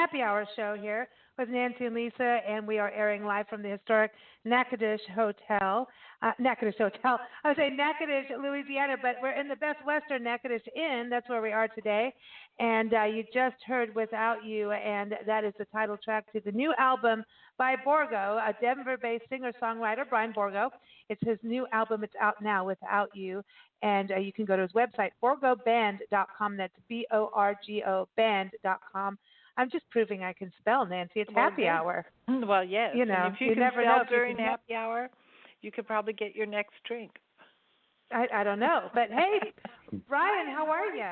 Happy Hour show here with Nancy and Lisa, and we are airing live from the historic Natchitoches Hotel. Natchitoches Hotel. I would say Natchitoches, Louisiana, but we're in the Best Western Natchitoches Inn. That's where we are today. And you just heard Without You, and that is the title track to the new album by Borgo, a Denver-based singer-songwriter, Brian-Bourgault. It's his new album. It's out now, Without You. And you can go to his website, Borgo-Band.com. That's Borgo band.com. I'm just proving I can spell, Nancy. It's happy hour. Well, yes. You know, and if you can never spell know during happy hour, you could probably get your next drink. I don't know. But, hey, Brian, how are you?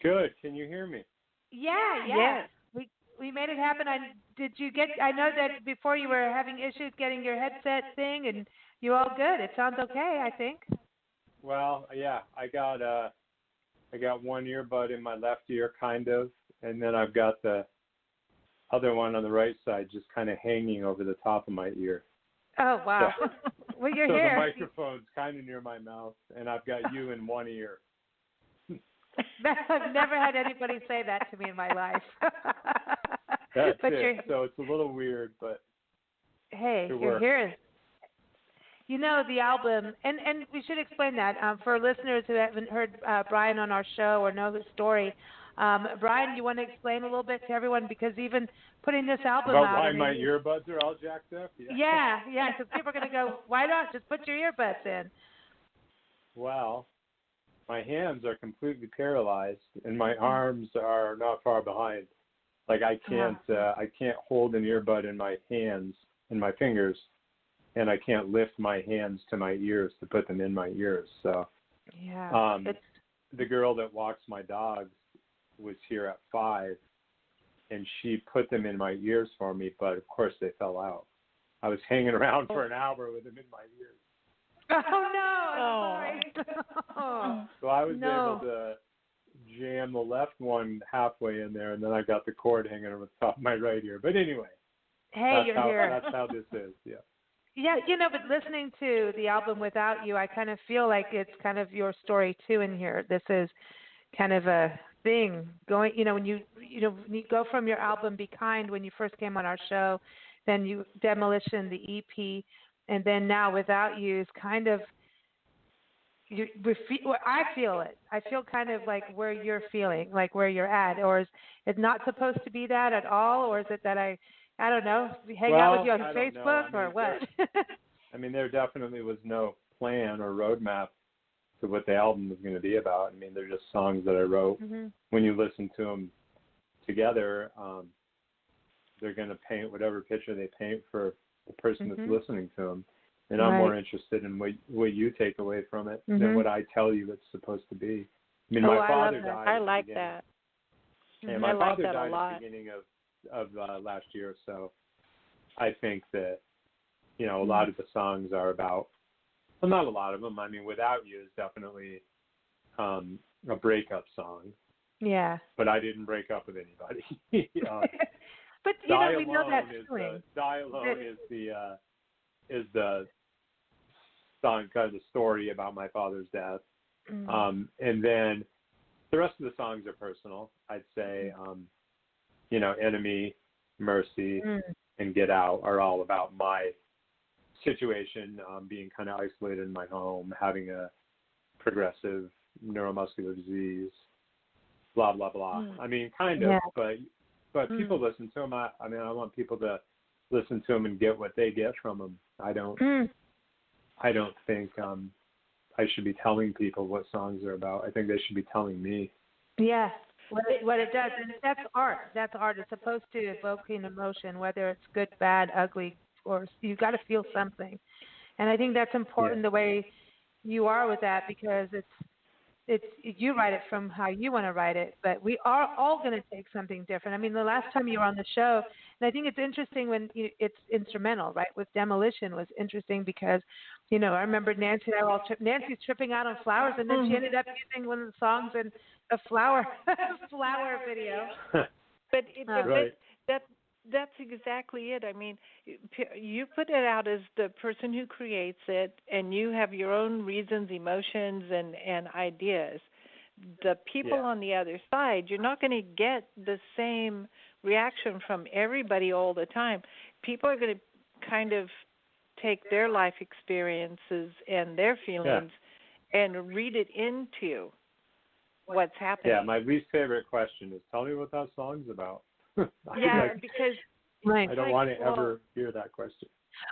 Good. Can you hear me? Yeah. Yes. We made it happen. I know that before you were having issues getting your headset thing, and you're all good. It sounds okay, I think. Well, yeah, I got one earbud in my left ear, kind of, and then I've got the other one on the right side just kind of hanging over the top of my ear. Oh, wow. So, well, you're so here. the microphone's kind of near my mouth, and I've got you in one ear. I've never had anybody say that to me in my life. That's but it. So it's a little weird, but hey, you're here. You know, the album, and we should explain that for listeners who haven't heard Brian on our show or know his story. Brian, you want to explain a little bit to everyone, because even putting this album about out. why my earbuds are all jacked up? Yeah, because people are going to go, why not just put your earbuds in? Well, my hands are completely paralyzed, and my arms are not far behind. Like I can't hold an earbud in my hands, in my fingers, and I can't lift my hands to my ears to put them in my ears. So, the girl that walks my dogs was here at 5, and she put them in my ears for me, but of course they fell out. I was hanging around for an hour with them in my ears. Oh, no, I'm sorry. So I was able to jam the left one halfway in there, and then I got the cord hanging over the top of my right ear. But anyway, here. That's how this is, yeah. Yeah, but listening to the album Without You, I kind of feel like it's kind of your story, too, in here. This is kind of a thing going, when you go from your album Be Kind when you first came on our show, then you Demolition, the EP, and then now Without You is kind of, I feel it. I feel kind of like where you're feeling, like where you're at. Or is it not supposed to be that at all? Or is it that I don't know, hang out with you on Facebook or what? There definitely was no plan or roadmap to what the album was going to be about. They're just songs that I wrote. Mm-hmm. When you listen to them together, they're going to paint whatever picture they paint for the person that's listening to them. And I'm more interested in what you take away from it than what I tell you it's supposed to be. My father died. I like that. And my father died at the beginning of last year, so I think that, a lot of the songs are about, well, not a lot of them. Without You is definitely a breakup song. Yeah. But I didn't break up with anybody. But we know that feeling. Die Alone is the song, kind of the story about my father's death. And then the rest of the songs are personal. I'd say, Enemy, Mercy, and Get Out are all about my situation, being kind of isolated in my home, having a progressive neuromuscular disease, blah, blah, blah. Kind of, but people listen to them. I want people to listen to them and get what they get from them. I don't think I should be telling people what songs are about. I think they should be telling me. Yeah, what it does, and that's art. That's art. It's supposed to evoke an emotion, whether it's good, bad, ugly, or you got to feel something. And I think that's important the way you are with that, because it's you write it from how you want to write it, but we are all going to take something different. The last time you were on the show, and I think it's interesting when it's instrumental, right? With Demolition was interesting because, I remember Nancy and I Nancy's tripping out on flowers, and then she ended up using one of the songs in a flower video. But that's exactly it. You put it out as the person who creates it, and you have your own reasons, emotions, and ideas. the people Yeah. on the other side, you're not going to get the same reaction from everybody all the time. People are going to kind of take their life experiences and their feelings and read it into what's happening. Yeah, my least favorite question is, tell me what that song's about. Yeah, because Right. I don't want to ever hear that question.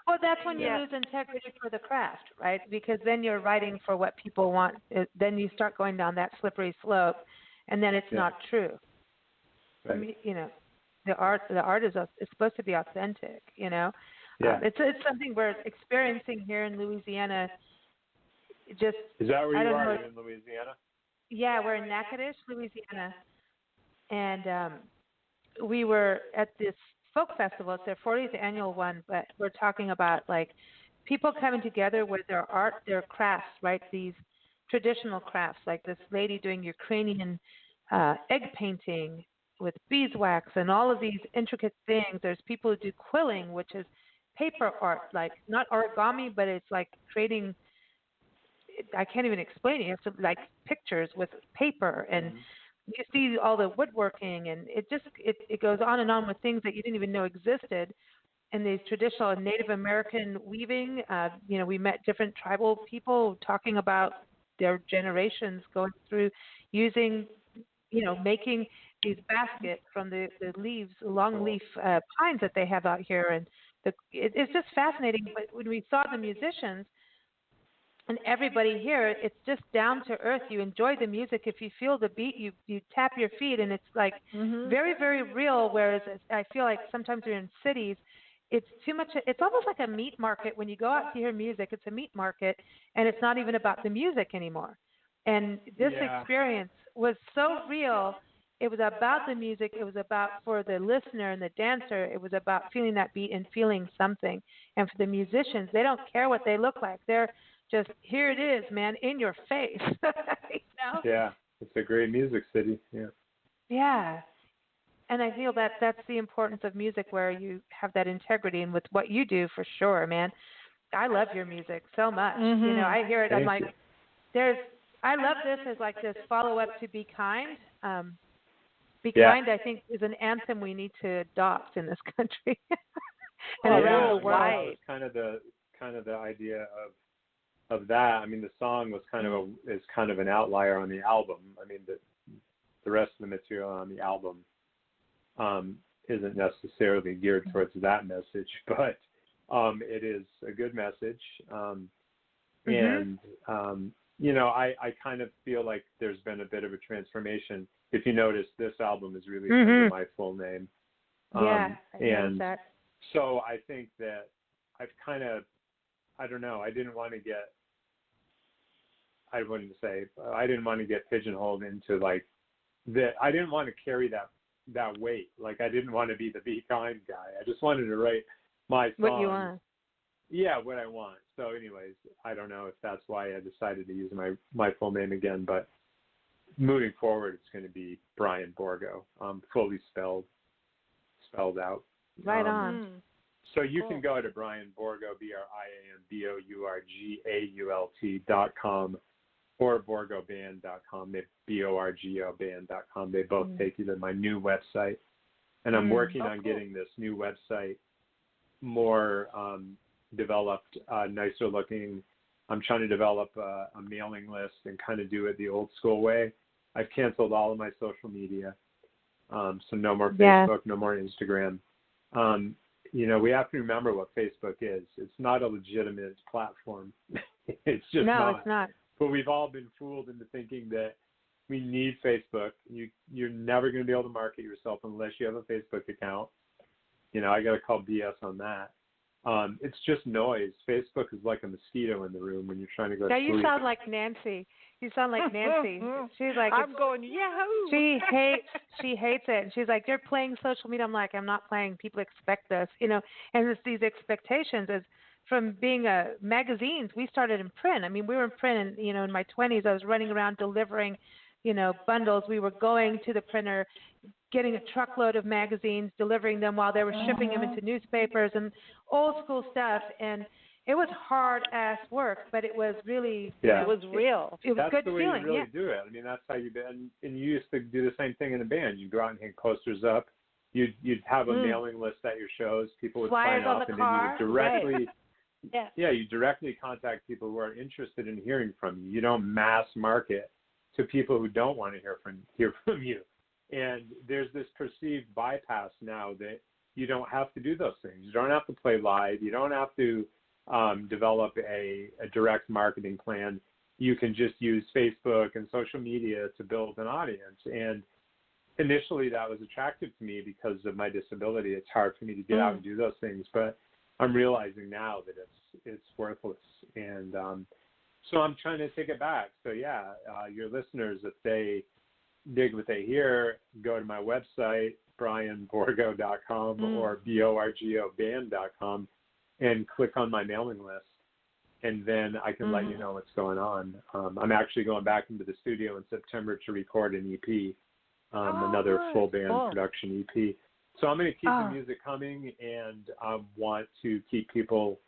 Well, that's when you Yeah. lose integrity for the craft, right? Because then you're writing for what people want. Then you start going down that slippery slope, and then it's not true. I Right. mean, you know, the art is supposed to be authentic. You know, Yeah. it's something we're experiencing here in Louisiana. Just Is that where I you don't are? know. Are you in Louisiana? Yeah, we're in Natchitoches, Louisiana, and we were at this folk festival. It's their 40th annual one, but we're talking about like people coming together with their art, their crafts, right? These traditional crafts, like this lady doing Ukrainian egg painting with beeswax and all of these intricate things. There's people who do quilling, which is paper art, like not origami, but it's like creating. I can't even explain it. You have to like pictures with paper and you see all the woodworking and it goes on and on with things that you didn't even know existed in these traditional Native American weaving. You know, we met different tribal people talking about their generations going through using, you know, making these baskets from the leaves, long leaf pines that they have out here. And it's just fascinating. But when we saw the musicians, and everybody here, it's just down to earth. You enjoy the music. If you feel the beat, you tap your feet, and it's like very, very real. Whereas I feel like sometimes we're in cities, it's too much. It's almost like a meat market. When you go out to hear music, it's a meat market, and it's not even about the music anymore. And this experience was so real. It was about the music. It was about, for the listener and the dancer, it was about feeling that beat and feeling something. And for the musicians, they don't care what they look like. They're just, here it is, man, in your face. You know? Yeah, it's a great music city. Yeah. Yeah. And I feel that that's the importance of music, where you have that integrity, and with what you do, for sure, man. I love your music so much. You know, I hear it. I'm like, I love this as like this follow up to Be Kind. Be Kind, I think, is an anthem we need to adopt in this country and around the world. That was kind of the idea of that. I mean, the song was is kind of an outlier on the album. I mean, the rest of the material on the album isn't necessarily geared towards that message, but it is a good message. And you know, I kind of feel like there's been a bit of a transformation. If you notice, this album is released under my full name. I and that. So I think that I've kind of, I don't know, I didn't want to get pigeonholed into like that. I didn't want to carry that weight. Like, I didn't want to be the Be Kind guy. I just wanted to write my song. What you want. Yeah, what I want. So anyways, I don't know if that's why I decided to use my full name again, but moving forward, it's going to be Brian-Bourgault, fully spelled out. Right on. So you can go to Brian-Bourgault, BrianBourgault.com, or Borgo-Band.com, BORGO-Band.com. They both take you to my new website. And I'm working on getting this new website more developed, nicer looking. I'm trying to develop a mailing list and kind of do it the old school way. I've canceled all of my social media. So no more Facebook, no more Instagram. You know, we have to remember what Facebook is. It's not a legitimate platform. It's just not. No, it's not. But we've all been fooled into thinking that we need Facebook. You're never going to be able to market yourself unless you have a Facebook account. You know, I got to call BS on that. It's just noise. Facebook is like a mosquito in the room when you're trying to go to sleep. You sound like Nancy. You sound like Nancy. She's like, I'm going, yahoo! She hates it. And she's like, you're playing social media. I'm like, I'm not playing. People expect this, you know. And it's these expectations is from being magazines. We started in print. I mean, we were in print, and you know, in my 20s, I was running around delivering, you know, bundles. We were going to the printer, getting a truckload of magazines, delivering them while they were shipping them into newspapers and old school stuff. And it was hard ass work, but it was really, it was real. It was that's good the way feeling. you really do it. I mean, that's how you and you used to do the same thing in a band. You go out and hang posters up. You'd have a mailing list at your shows. People would Flyers sign on up, the and car. then you would directly, Right. you directly contact people who are interested in hearing from you. You don't mass market to people who don't want to hear from you. And there's this perceived bypass now that you don't have to do those things. You don't have to play live. You don't have to develop a direct marketing plan. You can just use Facebook and social media to build an audience. And initially that was attractive to me because of my disability. It's hard for me to get out and do those things, but I'm realizing now that it's worthless. And so I'm trying to take it back. So your listeners, if they dig what they hear, go to my website, Brian-Bourgault.com or BORGOBand.com, and click on my mailing list. And then I can let you know what's going on. I'm actually going back into the studio in September to record an EP, another full band production EP. So I'm going to keep the music coming, and I want to keep people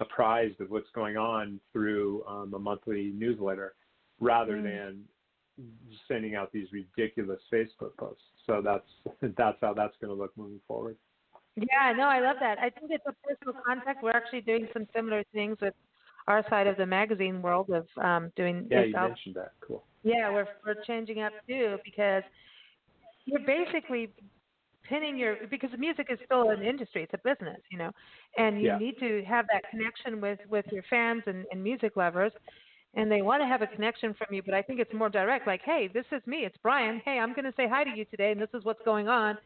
apprised of what's going on through a monthly newsletter rather than sending out these ridiculous Facebook posts. So that's how that's going to look moving forward. Yeah, no, I love that. I think it's a personal contact. We're actually doing some similar things with our side of the magazine world of doing. Yeah, you mentioned that. Cool. Yeah, we're changing up too, because you're basically pinning because music is still an industry, it's a business, and you need to have that connection with your fans and music lovers, and they want to have a connection from you, but I think it's more direct, like, hey, this is me, it's Brian, hey, I'm going to say hi to you today, and this is what's going on,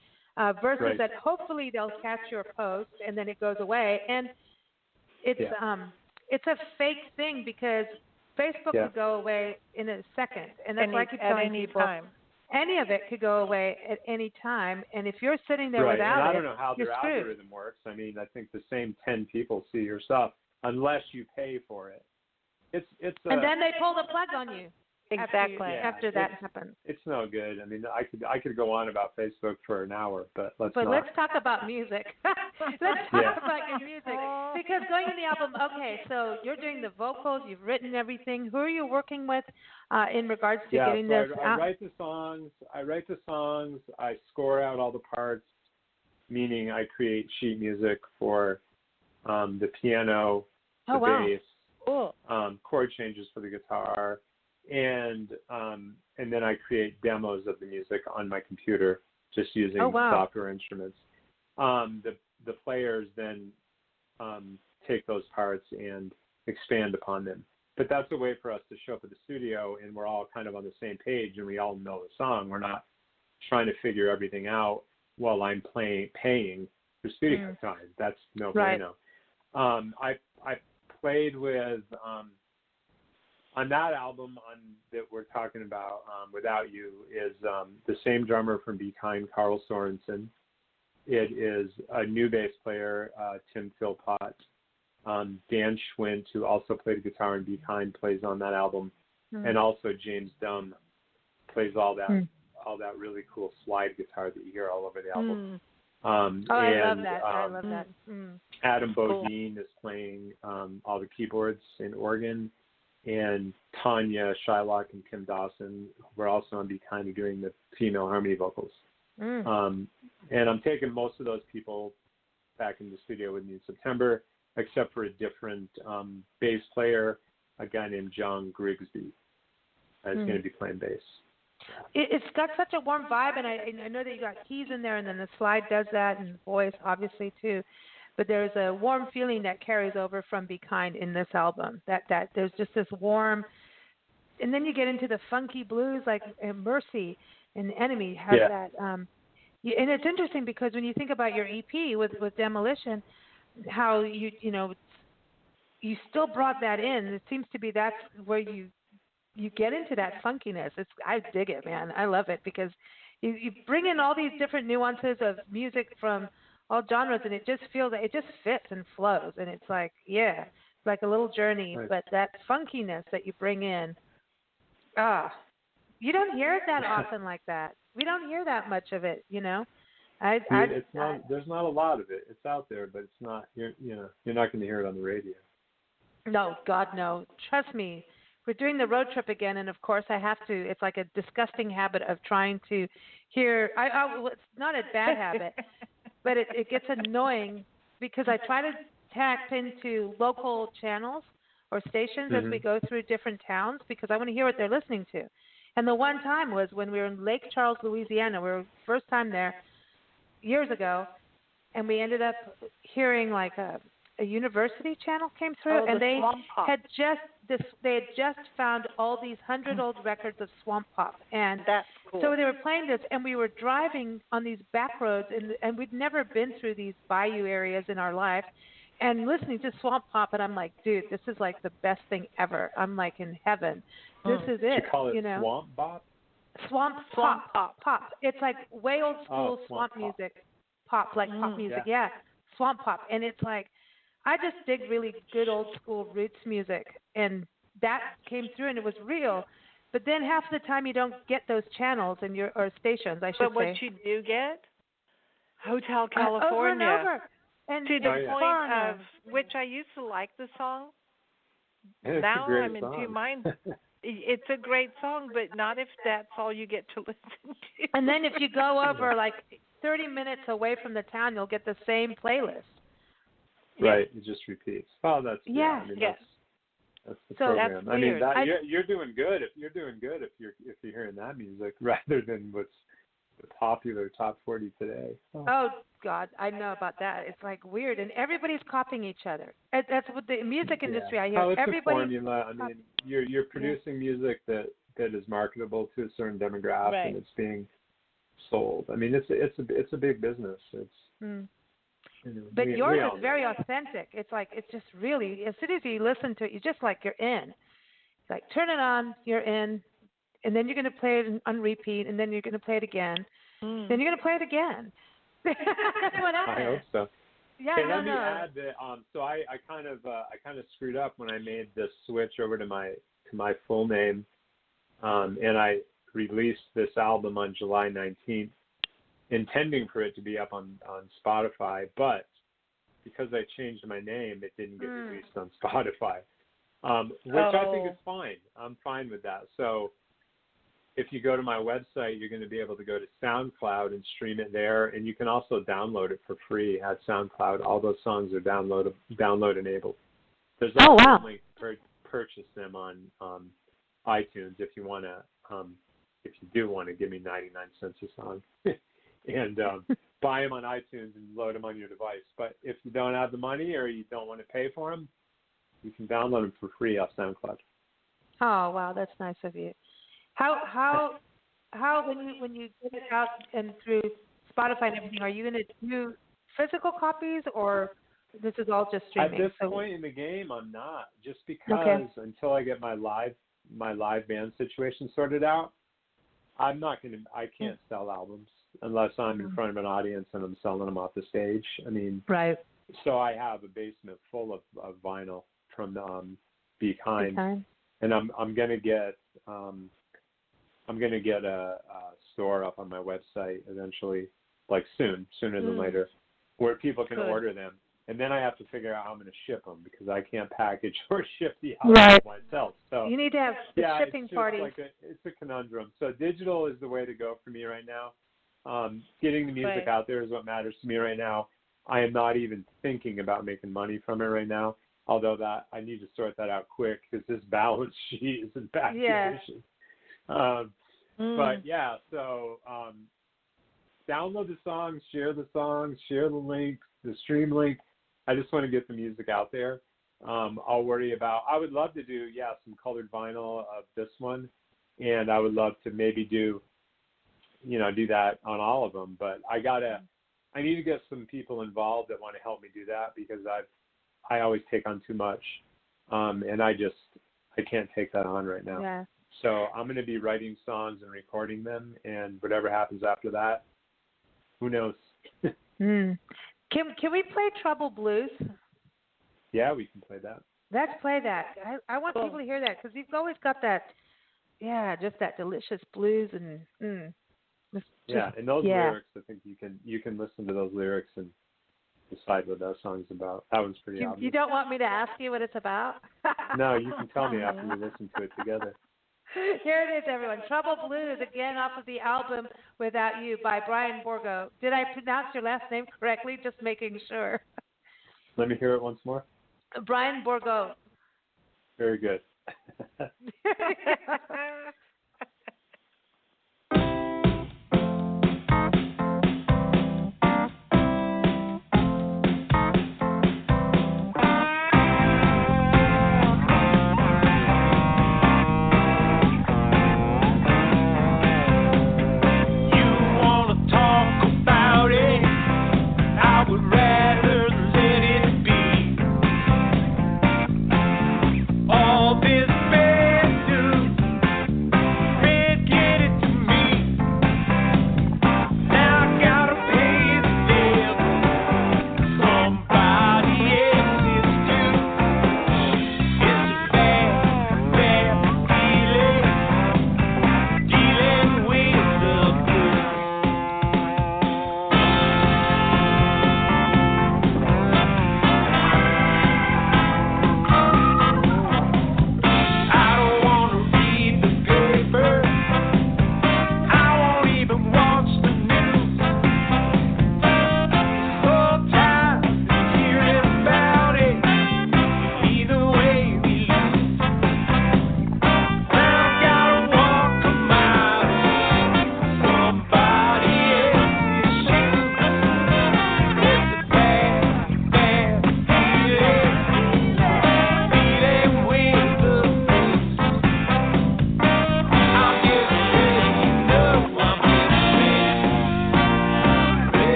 versus that hopefully they'll catch your post and then it goes away, and it's a fake thing because Facebook could go away in a second, and that's why I keep telling people, any of it could go away at any time, and if you're sitting there without and I it, don't know how their algorithm works. I mean, I think the same 10 people see your stuff unless you pay for it. And then they pull the plug on you. Exactly. After that happens. It's no good. I mean, I could go on about Facebook for an hour, but let's talk about music. Let's talk about your music. Because going in the album, okay, so you're doing the vocals, you've written everything. Who are you working with in regards to getting this out? I write the songs. I score out all the parts, meaning I create sheet music for the piano, the bass, chord changes for the guitar, and then I create demos of the music on my computer just using software instruments. The players then take those parts and expand upon them. But that's a way for us to show up at the studio and we're all kind of on the same page and we all know the song. We're not trying to figure everything out while I'm paying for studio time. That's no bueno. I played with on that album that we're talking about, Without You, is the same drummer from Be Kind, Carl Sorensen. It is a new bass player, Tim Philpott. Dan Schwint, who also played guitar in Be Kind, plays on that album. And also James Dunn plays all that really cool slide guitar that you hear all over the album. I love that. I love that. Adam Bodine is playing all the keyboards and organ. And Tanya Shylock and Kim Dawson were also on Be Kind doing the female harmony vocals. And I'm taking most of those people back in the studio with me in September, except for a different bass player, a guy named John Grigsby, is going to be playing bass. It's got such a warm vibe, and I know that you got keys in there, and then the slide does that, and voice obviously too. But there's a warm feeling that carries over from Be Kind in this album. That there's just this warm, and then you get into the funky blues like Mercy and Enemy has that. And it's interesting because when you think about your EP with Demolition, how you still brought that in. It seems to be that's where you get into that funkiness. I dig it, man. I love it because you bring in all these different nuances of music from all genres, and it just feels like it just fits and flows, and it's like, it's like a little journey. Right. But that funkiness that you bring in, you don't hear it that often like that. We don't hear that much of it, It's not. There's not a lot of it. It's out there, but it's not. You're not going to hear it on the radio. No, God, no. Trust me. We're doing the road trip again, and of course I have to. It's like a disgusting habit of trying to hear. Well, it's not a bad habit, but it gets annoying because I try to tap into local channels or stations as we go through different towns because I want to hear what they're listening to. And the one time was when we were in Lake Charles, Louisiana. We were first time there years ago, and we ended up hearing like a university channel came through, and they had just found all these 100-old records of Swamp Pop, and that's cool. So they were playing this, and we were driving on these back roads, and we'd never been through these bayou areas in our life, and listening to Swamp Pop, and I'm like, dude, this is like the best thing ever. I'm like in heaven. This is it. You call it Swamp Bop? Swamp Pop. It's like way old school swamp music. Pop, like pop music, yeah. Swamp Pop, and it's like. I just dig really good old school roots music, and that came through, and it was real. But then half the time you don't get those channels or stations, I should say. But what you do get, Hotel California, over and over, and to the point of which I used to like the song. Now I'm in two minds. It's a great song, but not if that's all you get to listen to. And then if you go over like 30 minutes away from the town, you'll get the same playlist. Right, it just repeats. Oh, that's that's the program. That's weird. I mean, you're doing good if you're hearing that music rather than what's the popular top 40 today. Oh God, I know about that. It's like weird, and everybody's copying each other. That's what the music industry. I hear it's everybody. a formula. I mean, you're producing music that is marketable to a certain demographic, and it's being sold. I mean, it's a big business. It's. But yours is very authentic. It's like, it's just really, as soon as you listen to it, you just like, you're in. Like, turn it on, you're in, and then you're going to play it on repeat, and then you're going to play it again. Then you're going to play it again. That's what happens. I hope so. Yeah, hey, let me add that. So I kind of screwed up when I made the switch over to my full name, and I released this album on July 19th. Intending for it to be up on Spotify, but because I changed my name, it didn't get released on Spotify, which I think is fine. I'm fine with that. So if you go to my website, you're going to be able to go to SoundCloud and stream it there, and you can also download it for free at SoundCloud. All those songs are download enabled. There's also a link to purchase them on iTunes if you want to. If you do want to give me 99 cents a song. And buy them on iTunes and load them on your device. But if you don't have the money or you don't want to pay for them, you can download them for free off SoundCloud. Oh wow, that's nice of you. How when you get it out and through Spotify and everything, are you going to do physical copies or this is all just streaming? At this point in the game, I'm not. Just because until I get my live band situation sorted out, I can't sell albums unless I'm in front of an audience and I'm selling them off the stage. I mean, so I have a basement full of vinyl from Be Kind, and I'm gonna get a store up on my website eventually, like sooner than later, where people can order them. And then I have to figure out how I'm going to ship them because I can't package or ship the album myself. So you need to have the shipping party. It's a conundrum. So digital is the way to go for me right now. Getting the music out there is what matters to me right now. I am not even thinking about making money from it right now, although that I need to sort that out quick because this balance sheet is in bad condition. But so download the songs, share the links, the stream link. I just want to get the music out there. I would love to do, some colored vinyl of this one. And I would love to maybe do that on all of them. But I need to get some people involved that want to help me do that because I always take on too much. And I can't take that on right now. Yeah. So I'm going to be writing songs and recording them. And whatever happens after that, who knows? Can we play Trouble Blues? Yeah, we can play that. Let's play that. I want people to hear that because you've always got that, just that delicious blues and Yeah, and those yeah. lyrics, I think you can listen to those lyrics and decide what that song's about. That one's pretty obvious. You don't want me to ask you what it's about? No, you can tell me after we listen to it together. Here it is, everyone. Trouble Blues, again off of the album Without You by Brian-Bourgault. Did I pronounce your last name correctly? Just making sure. Let me hear it once more. Brian-Bourgault. Very good.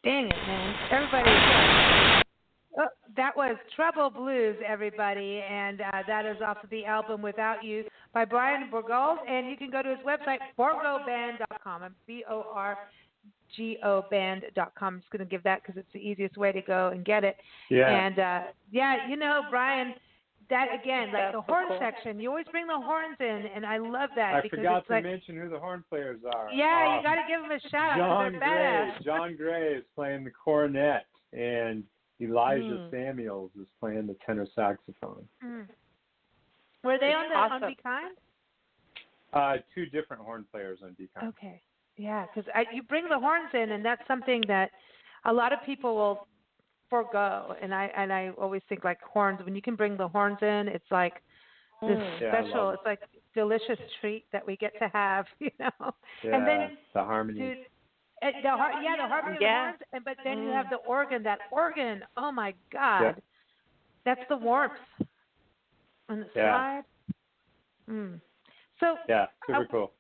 Dang it, man. Everybody. Oh, that was Trouble Blues, everybody, and that is off of the album Without You by Brian-Bourgault, and you can go to his website, Borgo-Band.com, Borgo-Band.com. I'm just going to give that because it's the easiest way to go and get it. Yeah. And, yeah, you know, Brian, that again, like That's the so horn cool. section, you always bring the horns in, and I love that I because forgot it's to like, mention who the horn players are. yeah, you got to give them a shout out because they're badass. John Gray is playing the cornet, and Elijah Mm. Samuels is playing the tenor saxophone. Mm. Were they on Awesome. Be Kind? Two different horn players on Be Kind. Okay, yeah, because you bring the horns in, and that's something that a lot of people will forego. And I always think like horns. When you can bring the horns in, it's like this Yeah, I special. love It's like delicious treat that we get to have, you know. Yeah, And then the harmony. dude, the harmony of the horns, but then you have the organ. That organ, oh my God, Yeah. that's the warmth on the Yeah. slide. Mm. So Yeah, super cool.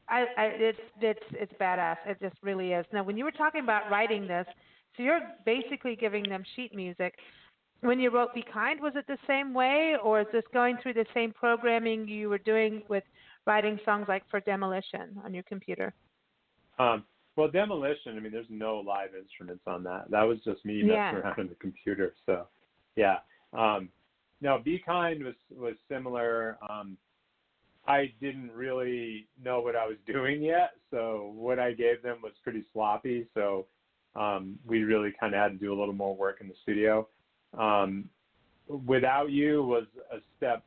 it's badass. It just really is. Now, when you were talking about writing this, so you're basically giving them sheet music. When you wrote Be Kind, was it the same way, or is this going through the same programming you were doing with writing songs like for Demolition on your computer? Well, Demolition, I mean, there's no live instruments on that. That was just me messing around on the computer. So, yeah. No, Be Kind was similar. I didn't really know what I was doing yet, so what I gave them was pretty sloppy. So we really kind of had to do a little more work in the studio. Without You was a step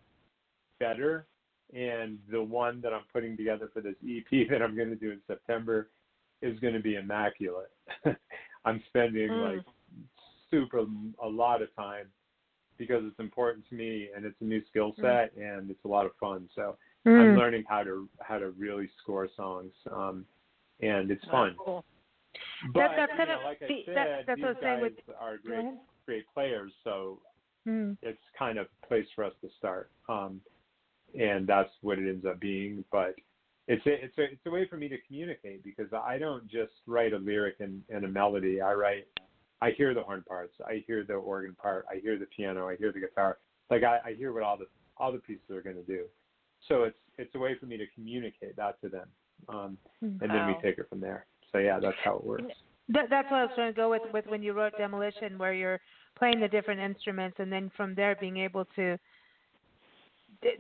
better, and the one that I'm putting together for this EP that I'm going to do in September is going to be immaculate. I'm spending like a lot of time because it's important to me, and it's a new skill set, and it's a lot of fun. So I'm learning how to really score songs, and it's fun. Cool. But that's kind of like I said, that's these what I was saying guys are great players, so it's kind of a place for us to start, and that's what it ends up being. But it's a way for me to communicate, because I don't just write a lyric and a melody. I hear the horn parts, I hear the organ part, I hear the piano, I hear the guitar. Like I hear what all the pieces are going to do. So it's a way for me to communicate that to them, and then we take it from there. So yeah, that's how it works. That's what I was trying to go with when you wrote Demolition, where you're playing the different instruments, and then from there being able to.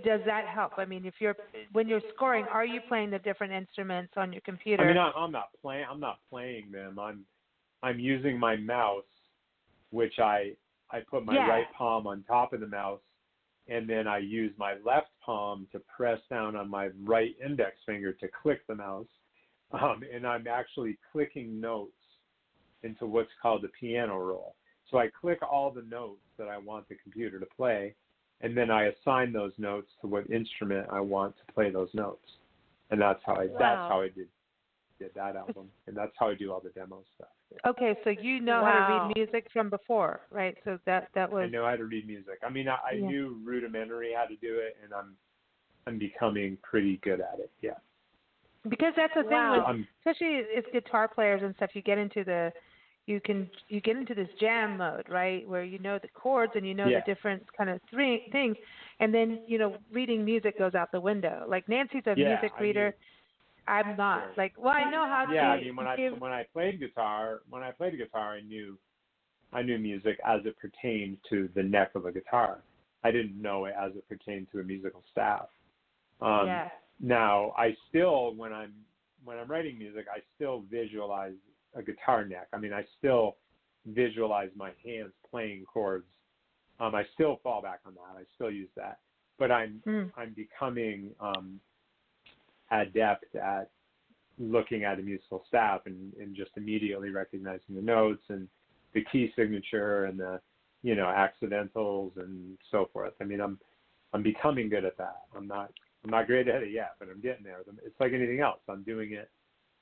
Does that help? I mean, when you're scoring, are you playing the different instruments on your computer? I mean, I'm not playing them. I'm using my mouse, which I put my right palm on top of the mouse, and then I use my left palm to press down on my right index finger to click the mouse. And I'm actually clicking notes into what's called the piano roll. So I click all the notes that I want the computer to play, and then I assign those notes to what instrument I want to play those notes. And that's how I did that album, and that's how I do all the demo stuff. Yeah. Okay, so you know how to read music from before, right? So that was. I know how to read music. I mean, I knew rudimentary how to do it, and I'm becoming pretty good at it. Yeah. Because that's the thing with, especially as guitar players and stuff, you get into this jam mode, right? Where you know the chords and you know the different kind of things, and then reading music goes out the window. Like Nancy's a music reader. I'm not. Sure. Like, well, I know how to. Yeah, I mean, when I played guitar, I knew music as it pertained to the neck of a guitar. I didn't know it as it pertained to a musical staff. Now, I still, when I'm writing music, I still visualize a guitar neck. I mean, I still visualize my hands playing chords. I still fall back on that. I still use that. But I'm becoming adept at looking at a musical staff and just immediately recognizing the notes and the key signature and the accidentals and so forth. I mean, I'm becoming good at that. I'm not great at it yet, but I'm getting there. It's like anything else. I'm doing it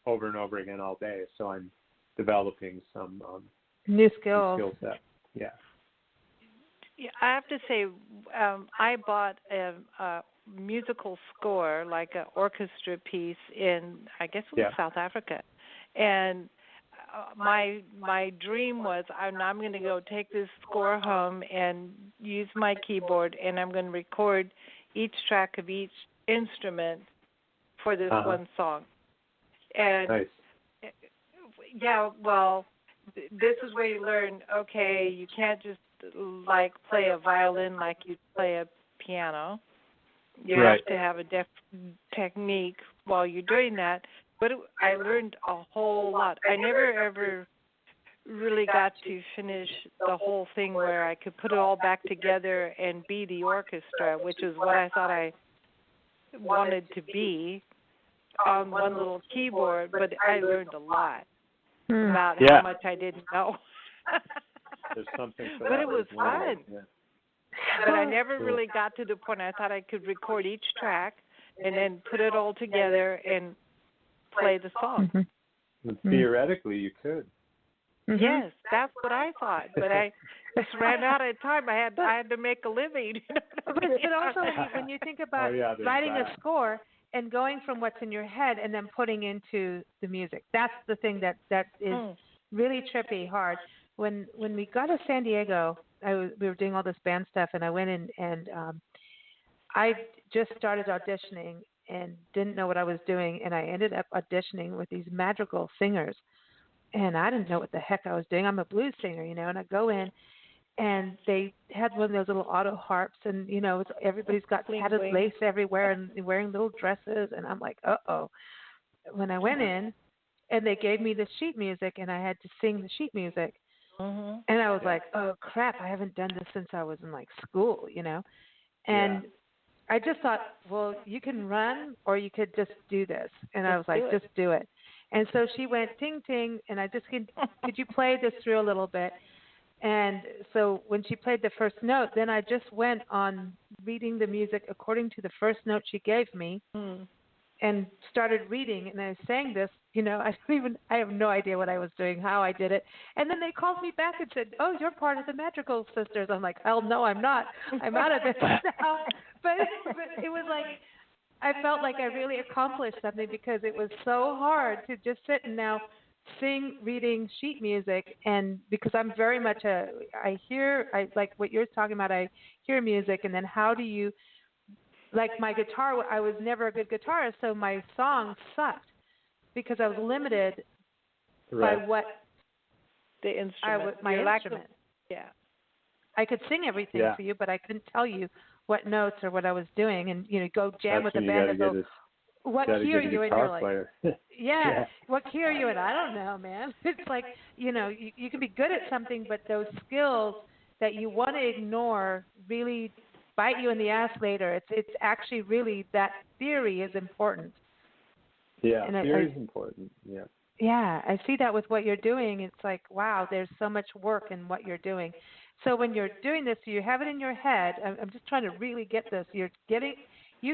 over and over again all day, so I'm developing some new skills. Skill set. Yeah. Yeah, I have to say, I bought a musical score, like an orchestra piece in, I guess it was South Africa, and my dream was I'm going to go take this score home and use my keyboard, and I'm going to record each track of each instrument for this one song. And this is where you learn, okay, you can't just like play a violin like you play a piano. You Right. have to have a technique while you're doing that. But I learned a whole lot. I never ever really got to finish the whole thing where I could put it all back together and be the orchestra, which is what I thought I wanted to be on one little keyboard. But I learned a lot about how much I didn't know. There's something for but that. It was fun. Yeah. But I never really got to the point I thought I could record each track and then put it all together and play the song. Theoretically, you could. Yes, that's what I thought. But I just ran out of time. I had to make a living. But also when you think about writing a score and going from what's in your head and then putting into the music, that's the thing that is really trippy hard. When we got to San Diego, we were doing all this band stuff, and I went in and I just started auditioning and didn't know what I was doing, and I ended up auditioning with these madrigal singers, and I didn't know what the heck I was doing. I'm a blues singer, and I go in, and they had one of those little auto harps, and everybody's got padded lace everywhere and wearing little dresses, and I'm like, uh-oh. When I went in, and they gave me the sheet music, and I had to sing the sheet music. And I was like, oh, crap, I haven't done this since I was in, school, And I just thought, well, you can run or you could just do this. And I was like, just do it. And so she went, ting, ting, and I just, could you play this through a little bit? And so when she played the first note, then I just went on reading the music according to the first note she gave me. And started reading, and I sang this. I have no idea what I was doing, how I did it. And then they called me back and said, "Oh, you're part of the Madrigal Sisters." I'm like, "Hell no, I'm not. I'm out of this now." But it was like I felt like I really accomplished something because it was so hard to just sit and now sing, reading sheet music, and because I'm very much I like what you're talking about. I hear music, and then how do you? Like my guitar, I was never a good guitarist, so my songs sucked because I was limited by what the instrument. My instrument. I could sing everything for you, but I couldn't tell you what notes or what I was doing, and go jam with the band and go, what key are you in? You're like, what key are you in? I don't know, man. It's like you can be good at something, but those skills that you want to ignore really bite you in the ass later. It's actually really that theory is important. Yeah, theory is important. Yeah. Yeah, I see that with what you're doing. It's like, wow, there's so much work in what you're doing. So when you're doing this, you have it in your head. I'm just trying to really get this. You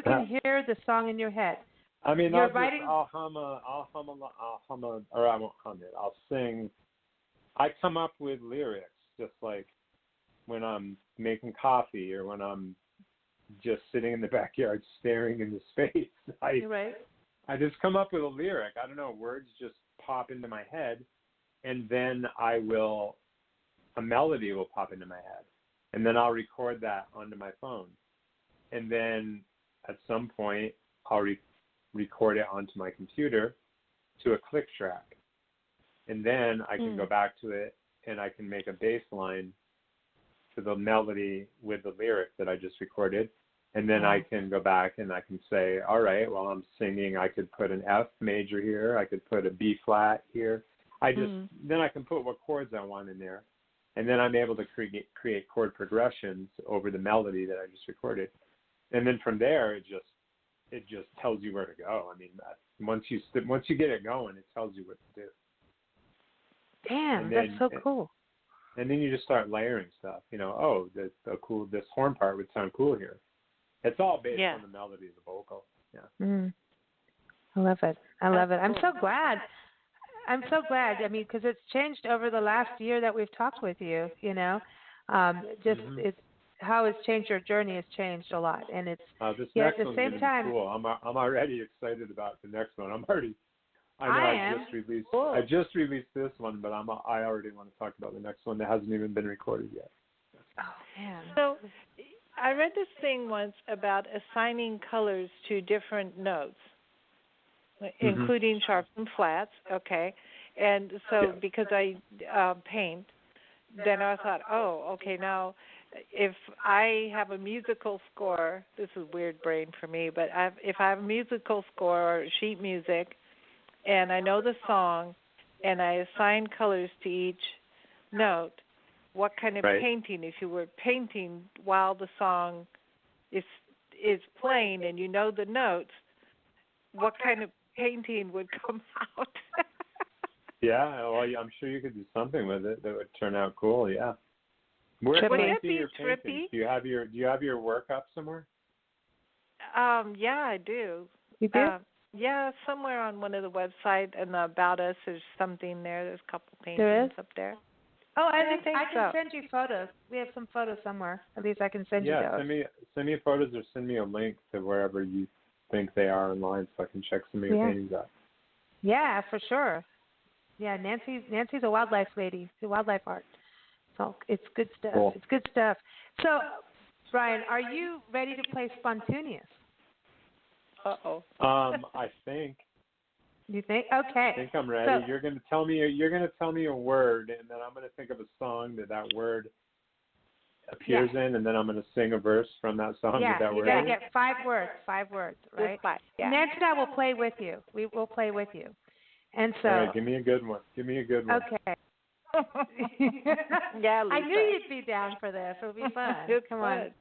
can hear the song in your head. I mean, I'll hum, or I won't hum it. I'll sing. I come up with lyrics just like when I'm making coffee or when I'm just sitting in the backyard staring into space. I just come up with a lyric. I don't know, words just pop into my head, and then a melody will pop into my head, and then I'll record that onto my phone, and then at some point I'll record it onto my computer to a click track, and then I can go back to it and I can make a bass line to the melody with the lyric that I just recorded. And then I can go back and I can say, all right, while I'm singing, I could put an F major here. I could put a B flat here. Then I can put what chords I want in there. And then I'm able to create chord progressions over the melody that I just recorded. And then from there, it just tells you where to go. I mean, once you get it going, it tells you what to do. Damn, that's so cool. And then you just start layering stuff. This horn part would sound cool here. It's all based on the melody of the vocal. Yeah. I love it. I'm so glad. I mean, because it's changed over the last year that we've talked with you. It's how it's changed. Your journey has changed a lot, and it's this at next the one's same time. Cool. I'm already excited about the next one. I just released this one, but I already want to talk about the next one that hasn't even been recorded yet. Oh man. So I read this thing once about assigning colors to different notes, including sharps and flats. Okay, and so because I paint, then I thought, oh, okay, now if I have a musical score, this is weird brain for me, but if I have a musical score or sheet music and I know the song and I assign colors to each note, what kind of painting, if you were painting while the song is playing and you know the notes, what kind of painting would come out? Yeah, well, I'm sure you could do something with it that would turn out cool. Yeah. Where can I see your paintings? Do you have your work up somewhere? Yeah, I do. You do? Yeah, somewhere on one of the websites and the About Us, there's something there. There's a couple paintings There is? up there. Oh, I think can send you photos. We have some photos somewhere. At least I can send you those. Yeah, send me photos or send me a link to wherever you think they are online so I can check some of your paintings out. Yeah, for sure. Yeah, Nancy's a wildlife lady, wildlife art. So it's good stuff. Cool. It's good stuff. So, Brian, are you ready to play Spontaneous? Uh-oh. I think. You think? Okay. I think I'm ready. So, You're gonna tell me a word, and then I'm gonna think of a song that word appears in, and then I'm gonna sing a verse from that song with that word. Yeah, you gotta get 5 words. 5 words, right? Just 5. Yeah. Nancy and I will play with you. We will play with you. And so. All right, give me a good one. Okay. Yeah, Lisa. I knew you'd be down for this. It'll be fun. Come on.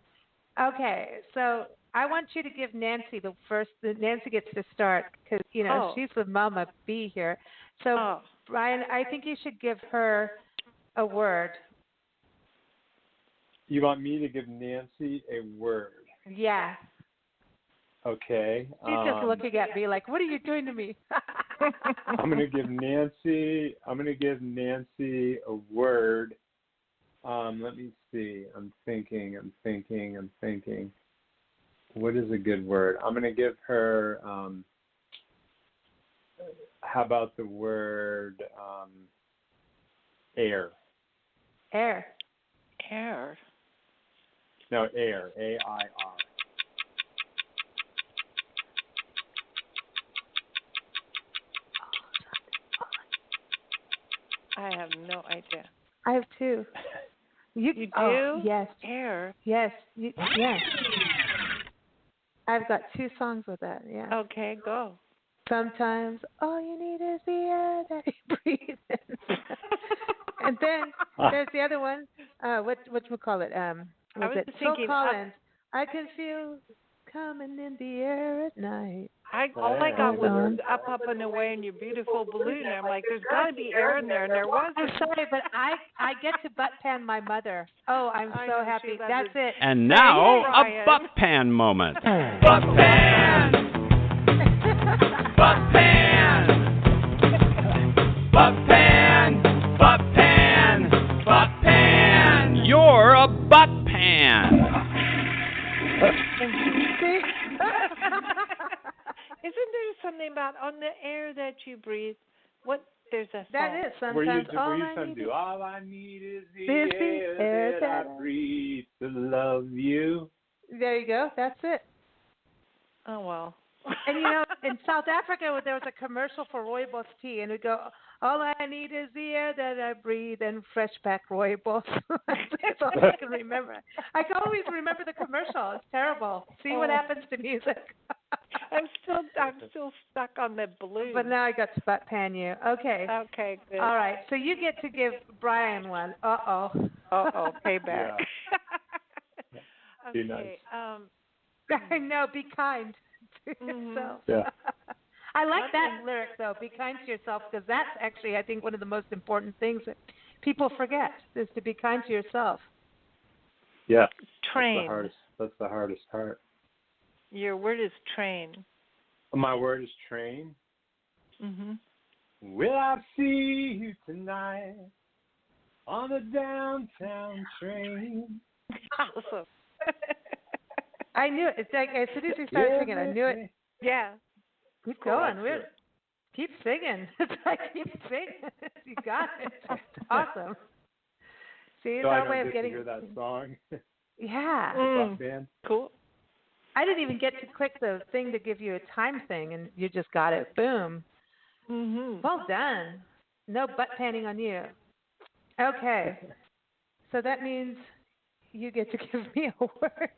Okay, so I want you to give Nancy the first. Nancy gets to start because she's with Mama B here. So Brian, I think you should give her a word. You want me to give Nancy a word? Yeah. Okay. She's just looking at me like, "What are you doing to me?" I'm gonna give Nancy a word. Let me see. I'm thinking. What is a good word? I'm gonna give her. How about the word air? Air. Air. No, air. A-I-R. I have no idea. I have 2. You do? Yes. Air. Yes. Yes. I've got 2 songs with that. Yeah. Okay, go. Sometimes all you need is the air that you breathe in. And then there's the other one. What you call it? Was it Phil Collins? I can feel coming in the air at night. All I got was up and away in your beautiful balloon. I'm like, there's got to be air in there, and there was. I'm sorry, but I get to butt pan my mother. Oh, I'm so happy. That's it. And now a butt pan moment. Butt pan. Butt pan. Butt pan. Butt pan. Butt pan. You're a butt pan. Isn't there something about on the air that you breathe? What? There's a song. That is sometimes where you do all I need is the air that I breathe to love you. There you go. That's it. Oh well. And in South Africa, there was a commercial for Rooibos tea, and it would go, "All I need is the air that I breathe and fresh pack Rooibos." That's all I can remember. I can always remember the commercial. It's terrible. See what happens to music. I'm still stuck on the balloon. But now I got to butt pan you. Okay. Okay, good. All right. So you get to give Brian one. Payback. Yeah. Okay. Be nice. I know. Be kind to yourself. Yeah. I like that lyric though. Be kind to yourself, because that's actually, I think, one of the most important things that people forget is to be kind to yourself. Yeah. Train. That's the hardest part. Your word is train. My word is train. Mhm. Will I see you tonight on the downtown train? Awesome. I knew it. It's like as soon as you started singing, I knew it. Yeah. Keep going. Keep singing. It's like keep singing. You got it. It's awesome. See, it's our way of getting. Hear that song. Yeah. Band. Cool. I didn't even get to click the thing to give you a time thing, and you just got it. Boom. Mhm. Well done. No butt panning on you. Okay. So that means you get to give me a word.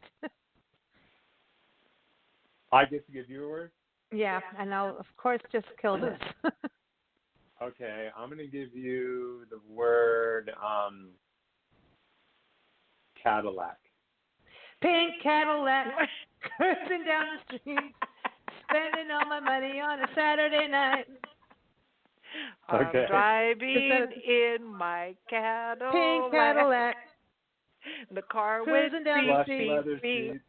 I get to give you a word? Yeah, and I'll, of course, just kill this. Okay, I'm going to give you the word Cadillac. Pink Cadillac, cruising down the street, spending all my money on a Saturday night. Okay. I'm driving in my Cadillac. Pink Cadillac. The car Cruising with down the Plush street. leather seats.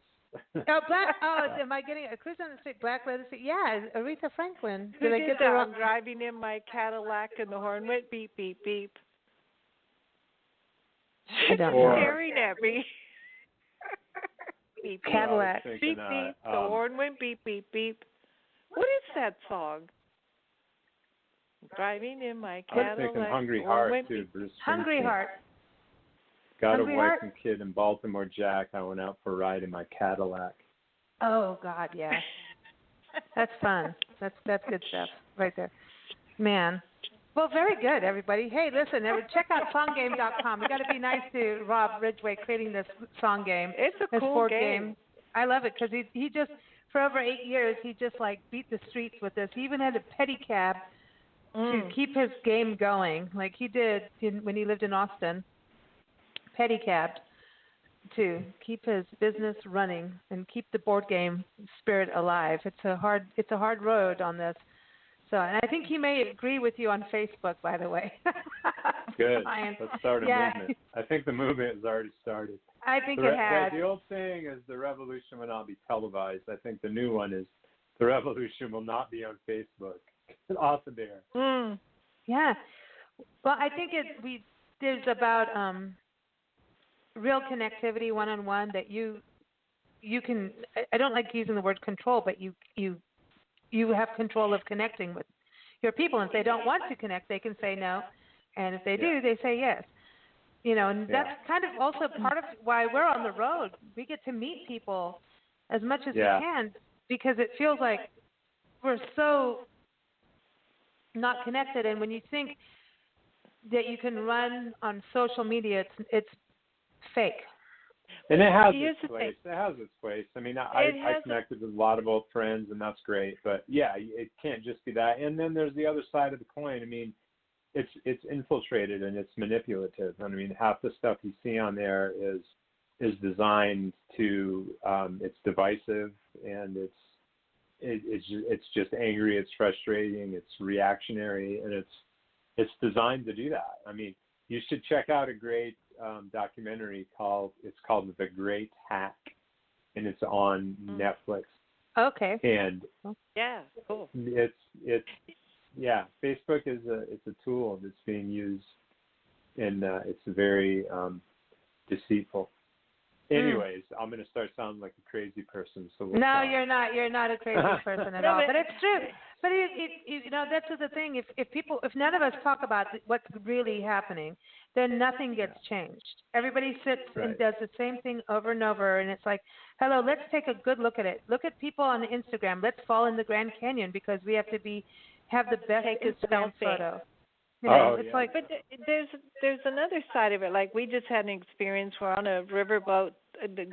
Oh, am I getting a cruise on the street? Black leather seat. Yeah, Aretha Franklin. Who Did I did get that? the I'm driving in my Cadillac and the horn went beep, beep, beep. I don't Or- know. Staring at me. Beep, beep. Cadillac. Thinking, Beep, beep. The horn went beep, beep, beep. What is that song? Driving in my I was Cadillac. thinking Hungry the horn Heart, went too. beep. Bruce Hungry Springsteen. Heart. Got Hungry a wife Heart? and kid in Baltimore, Jack. I went out for a ride in my Cadillac. Oh God, yeah. That's fun. That's good stuff right there, man. Well, very good, everybody. Hey, listen, check out songgame.com. We got to be nice to Rob Ridgway creating this song game. It's a This cool board game. I love it because he just for over 8 years he just like beat the streets with this. He even had a pedicab to keep his game going, like he did when he lived in Austin. Pedicab to keep his business running and keep the board game spirit alive. It's a hard road on this. So, and I think he may agree with you on Facebook, by the way. Good. Brian. Let's start a Yeah. movement. I think the movement has already started. I think it has. The old saying is the revolution will not be televised. I think the new one is the revolution will not be on Facebook. Off the air. Yeah. Well, I think there's about real connectivity one-on-one that you can. I don't like using the word control, but you have control of connecting with your people. And if they don't want to connect, they can say no, and if they do, they say yes. You know, and that's kind of also part of why we're on the road. We get to meet people as much as we can because it feels like we're so not connected. And when you think that you can run on social media, it's fake. And it has Here's its the place. thing. It has its place. I mean, I connected with a lot of old friends, and that's great. But yeah, it can't just be that. And then there's the other side of the coin. I mean, it's infiltrated and it's manipulative. I mean, half the stuff you see on there is designed to it's divisive, and it's just angry, it's frustrating, it's reactionary, and it's designed to do that. I mean, you should check out a great documentary called The Great Hack, and it's on Netflix. Okay. And Yeah, cool. Facebook it's a tool that's being used, and it's very deceitful. Anyways, I'm going to start sounding like a crazy person. So we'll No, stop. you're not. You're not a crazy person at all. But it's true. But you know, that's the thing. If none of us talk about what's really happening, then nothing gets changed. Everybody sits and does the same thing over and over, and it's like, hello, let's take a good look at it. Look at people on Instagram. Let's fall in the Grand Canyon because we have to have the best Instagram photo. You know, it's like. But there's another side of it. Like we just had an experience. We're on a riverboat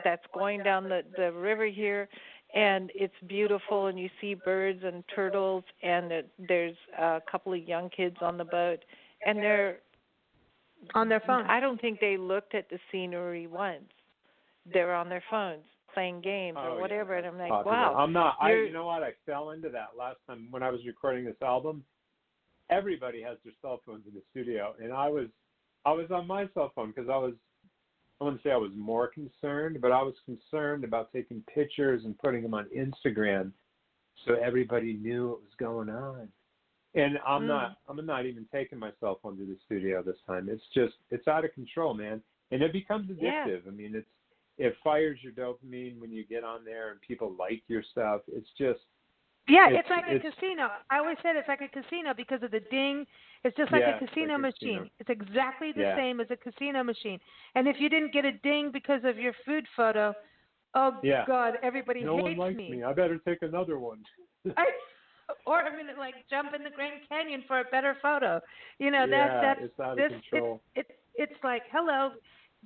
that's going down the river here, and it's beautiful, and you see birds and turtles, and there's a couple of young kids on the boat, and they're on their phone. I don't think they looked at the scenery once. They're on their phones playing games or whatever, and I'm like, popular. wow. I'm not. You know what? I fell into that last time when I was recording this album. Everybody has their cell phones in the studio, and I was on my cell phone because I wouldn't say I was more concerned, but I was concerned about taking pictures and putting them on Instagram so everybody knew what was going on. And I'm not even taking my cell phone to the studio this time. It's out of control, man. And it becomes addictive. I mean, it fires your dopamine when you get on there and people like your stuff. It's just it's like a casino. I always said it's like a casino because of the ding. It's just like a casino machine. It's exactly the same as a casino machine. And if you didn't get a ding because of your food photo, God, everybody no hates one likes me. I better take another one. Or I'm gonna like jump in the Grand Canyon for a better photo. You know, it's out of control. It's like, hello,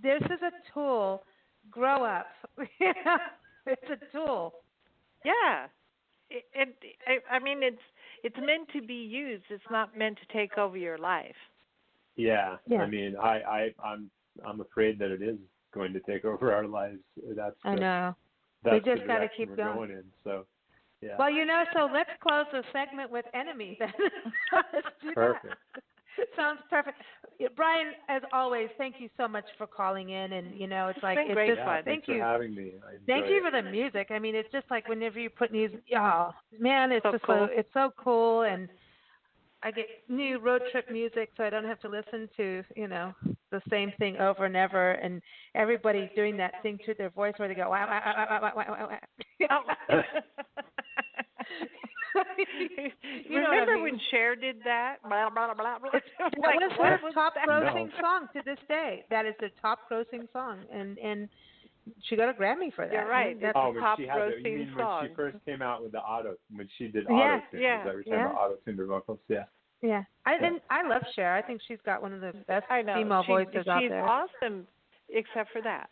this is a tool. Grow up. It's a tool. Yeah. I mean, it's meant to be used. It's not meant to take over your life. Yeah. I mean, I'm afraid that it is going to take over our lives. I know. That's we just the got to direction keep we're going. going in. So, yeah. Well, so let's close the segment with Enemy then. Let's do Perfect. That. Sounds perfect. Brian, as always, thank you so much for calling in, and it's like been great just fun. Thanks for having me. Thank you for the music. I mean, it's just like whenever you put music, man, it's so just cool. it's so cool, and I get new road trip music, so I don't have to listen to the same thing over and over, and everybody doing that thing through their voice where they go wow wow wow wow wow wow. wow. Remember when Cher did that? Blah, blah, blah, blah. That was her top grossing song to this day. That is the top grossing song, and she got a Grammy for that. You're right. That's when a top she grossing song. When she first came out with when she did Yeah, auto-tune. yeah, Is that what you're talking about? Auto-tuned her vocals? Yeah. Yeah. I love Cher. I think she's got one of the best female voices out there. She's awesome, except for that.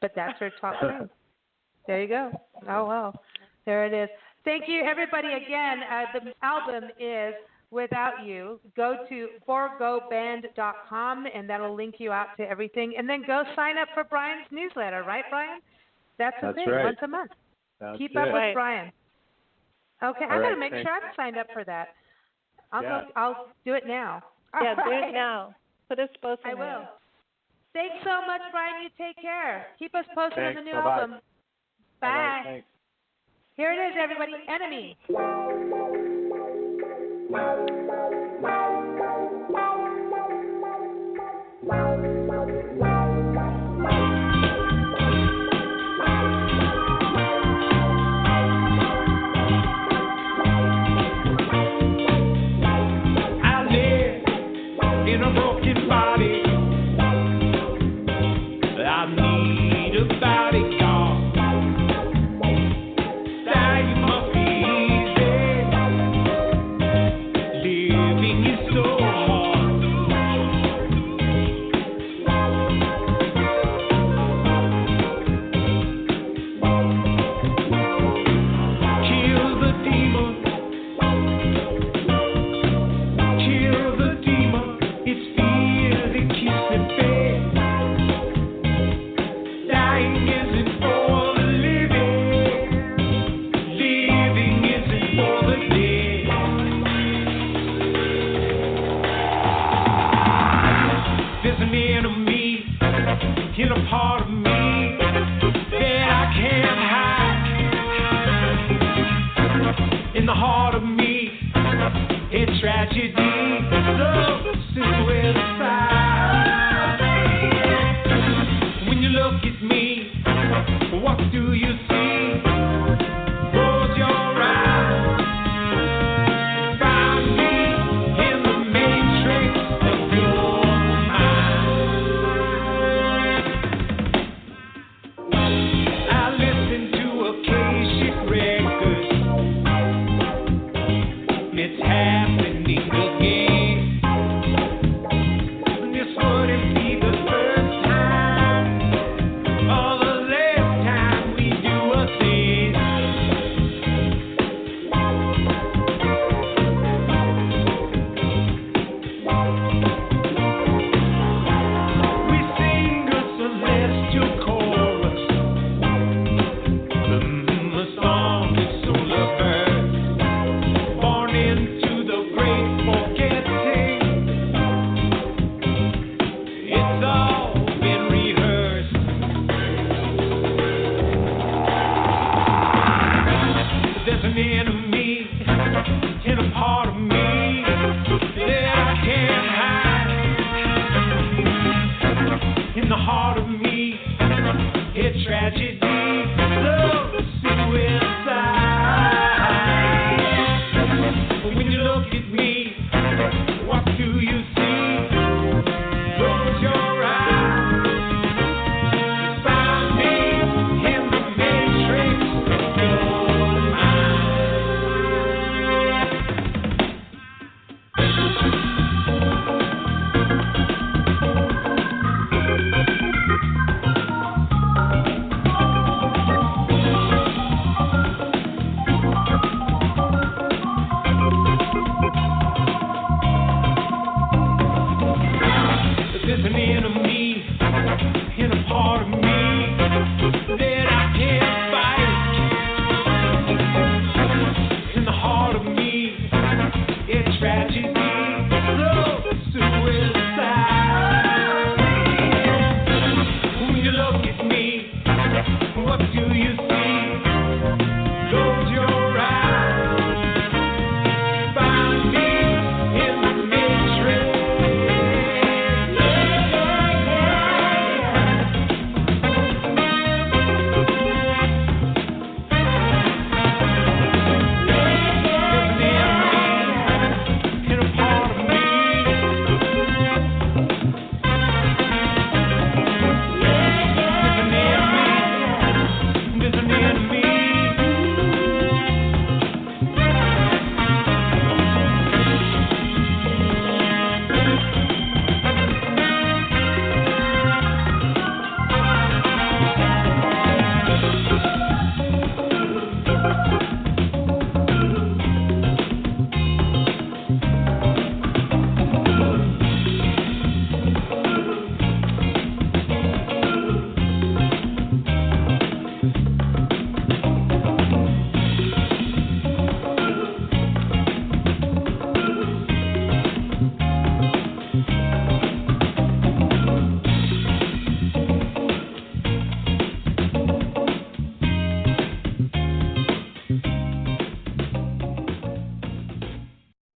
But that's her top thing. There you go. Oh, well. There it is. Thank you, everybody. Again, the album is Without You. Go to Borgo-Band.com, and that'll link you out to everything. And then go sign up for Brian's newsletter, right, Brian? That's the thing, right. Once a month. Keep up with Brian. Okay, I got to make sure I'm signed up for that. I'll do it now. Yeah, do it now. Put us both in I will. Thanks so much, Brian. You take care. Keep us posted on the new album. Bye. Right, thanks. Here it is, everybody. Enemy. I live in a broken body. I need a bodyguard. Dying must be easy. me. What do you see?